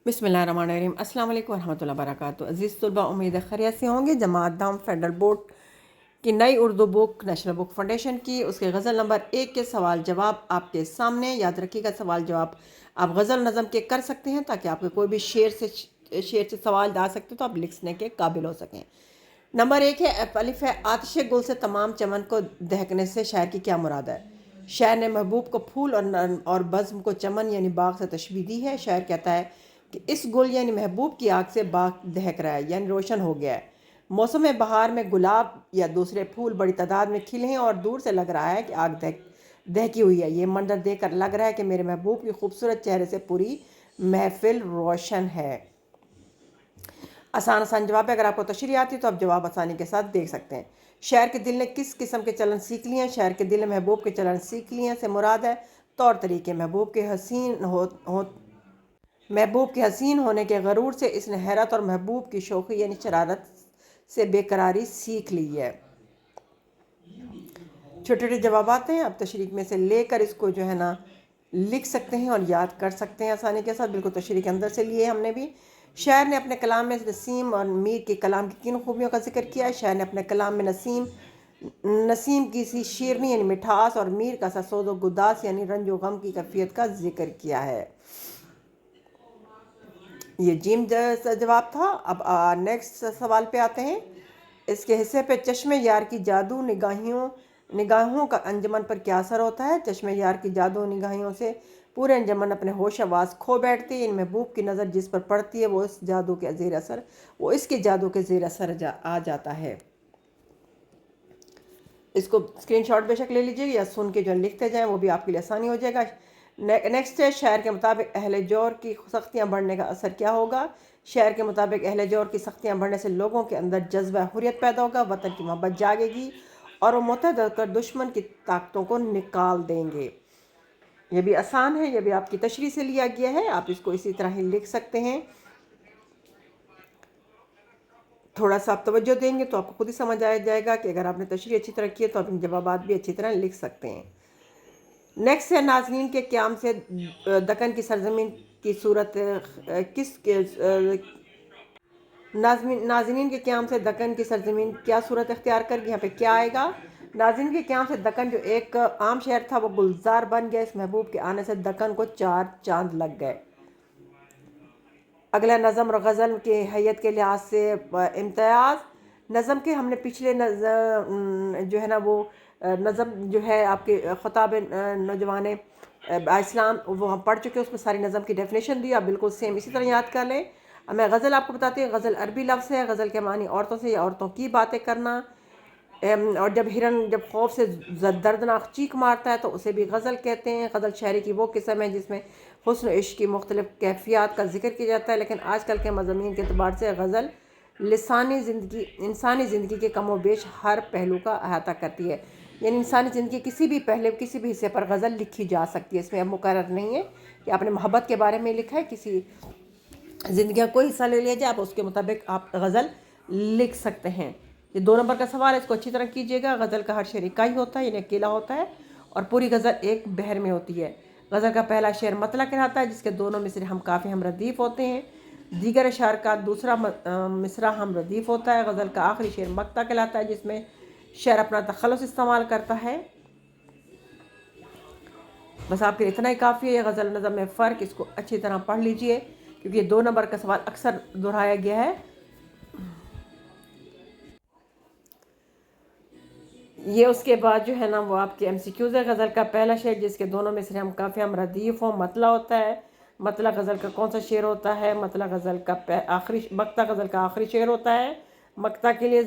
बिस्मिल्लाहिर्रहमानिर्रहीम। अस्सलाम वालेकुम रहमतुल्लाहि वबरकातुहू। अज़ीज़ तलबा, उम्मीद है खैरियत से होंगे। जमात दाम फेडरल बोर्ड की नई Urdu book national book foundation की उसके गज़ल नंबर 1 के सवाल जवाब आपके सामने। याद रखिएगा, सवाल जवाब आप गज़ल नज़म के कर सकते हैं ताकि आपके कोई भी शेर से सवाल आ सकते तो आप लिखने के काबिल हो सकें। नंबर 1 है, अलिफ है, आतिश गुल से तमाम चमन को दहकने से शायर की क्या मुराद है? शायर ने महबूब को फूल और बज़्म को चमन यानी बाग से तशबीह दी है। शायर कहता है कि इस गुल यानी महबूब की आग से बाग दहक रहा है यानी रोशन हो गया है। मौसम बहार में गुलाब या दूसरे फूल बड़ी तादाद में खिले हैं और दूर से लग रहा है कि आग दहकी हुई है। ये मंजर देखकर लग रहा है कि मेरे महबूब की खूबसूरत चेहरे से पूरी महफिल रोशन है। आसान जवाब है। अगर आपको तशरीह आती है तो आप जवाब आसानी के साथ देख सकते हैं। शायर के दिल ने किस किस्म के चलन सीख लिए हैं? शायर के दिल ने महबूब के चलन सीख लिए हैं से मुराद है तौर तरीके। महबूब के हसीन होने के गरूर से इसने हैरत और महबूब की शौक़ी यानी शरारत से बेकरारी सीख ली है। छोटे छोटे जवाब आते हैं, आप तशरीह में से लेकर इसको जो है ना लिख सकते हैं और याद कर सकते हैं आसानी के साथ। बिल्कुल तशरीह के अंदर से लिए हमने भी। शायर ने अपने कलाम में नसीम और मीर के कलाम की किन खूबियों का जिक्र किया है? शायर ने अपने कलाम में नसीम की सी शीरनी यानी मिठास और मीर का सा सोज़ो गुदास यानी रंजो गम की कैफियत का जिक्र किया है। ये जिम जवाब था। अब नेक्स्ट सवाल पे आते हैं। इसके हिस्से पे चश्मे यार की जादू निगाहों का अंजमन पर क्या असर होता है? चश्मे यार की जादू निगाहों से पूरे अंजमन अपने होश आवाज़ खो बैठती है। इन महबूब की नज़र जिस पर पड़ती है वो इसके जादू के ज़ेर असर आ जाता है। इसको स्क्रीनशॉट बेशक ले लीजिए या सुन के जो लिखते जाएं वो भी आपके लिए आसानी हो जाएगा। नेक्स्ट है, शायर के मुताबिक अहले जोर की सख्तियाँ बढ़ने का असर क्या होगा? शायर के मुताबिक अहले जोर की सख्तियाँ बढ़ने से लोगों के अंदर जज्बा हुर्रियत पैदा होगा, वतन की मोहब्बत जागेगी और वो मुत्तहद होकर दुश्मन की ताकतों को निकाल देंगे। ये भी आसान है, ये भी आपकी तशरीह से लिया गया है, आप इसको इसी तरह ही लिख सकते हैं। थोड़ा सा आप तवज्जो देंगे तो आपको खुद ही समझ आ जाएगा कि अगर आपने तशरीह अच्छी तरह की है तो आप इन जवाबात भी अच्छी तरह लिख सकते हैं। नेक्स्ट है, नाज़नीन के क़याम से दक्कन की सरजमीन की सूरत नाज़नीन के क़याम से दक्कन की सरजमीन क्या सूरत इख्तियार कर? यहाँ पे क्या आएगा? नाज़नीन के क़याम से दक्कन जो एक आम शहर था वो गुलजार बन गया। इस महबूब के आने से दक्कन को 4 चांद लग गए। अगला नज़म और गज़ल के हैयत के लिहाज से इम्तियाज़। नज़म के हमने पिछले जो है ना वो नज़म जो है आपके ख़ुताब नौजवान इस्लाम वो हम पढ़ चुके हैं, उसमें सारी नज़म की डेफिनेशन दी। आप बिल्कुल सेम इसी तरह याद कर लें। अब मैं गज़ल आपको बताती हूँ। गज़ल अरबी लफ्ज़ है। गज़ल के मानी औरतों से या औरतों की बातें करना। और जब हिरन जब खौफ से दर्दनाक चीख मारता है तो उसे भी गज़ल कहते हैं। गज़ल शायरी की वो किस्म है जिसमें हुस्न इश्क की मुख्तलिफ़ कैफियत का जिक्र किया जाता है, लेकिन आजकल के मज़ामीन के अतबार से गज़ल इंसानी ज़िंदगी के कमो बेश हर पहलू का अहाता करती है। यानी इंसानी ज़िंदगी किसी भी हिस्से पर गज़ल लिखी जा सकती है। इसमें अब मुकर्रर नहीं है कि आपने मोहब्बत के बारे में लिखा है, किसी ज़िंदगी का कोई हिस्सा ले लिया जाए, आप उसके मुताबिक आप गज़ल लिख सकते हैं। ये 2 नंबर का सवाल है, इसको अच्छी तरह कीजिएगा। गज़ल का हर शेर इकाई होता है यानी अकेला होता है और पूरी गज़ल एक बहर में होती है। गज़ल का पहला शेर मतला कहलाता है जिसके दोनों मिसरे हम काफ़ी हम रदीफ़ होते हैं। दीगर अशार का दूसरा मिसरा हम रदीफ़ होता है। गज़ल का आखिरी शेर मक्ता कहलाता है जिसमें शायर अपना तखल्लुस इस्तेमाल करता है। बस आपके लिए इतना ही काफ़ी है। गज़ल नज़म में फ़र्क, इसको अच्छी तरह पढ़ लीजिए क्योंकि ये 2 नंबर का सवाल अक्सर दोहराया गया है। ये उसके बाद जो है ना वो आपके MCQs है। गज़ल का पहला शेर जिसके दोनों में से हम काफ़ी हम रदीफ़ हो मतला होता है। मतला गज़ल का कौन सा शेर होता है? मतला गज़ल का आखिरी मक्ता गज़ल का आखिरी शेर होता है। मक्ता के लिए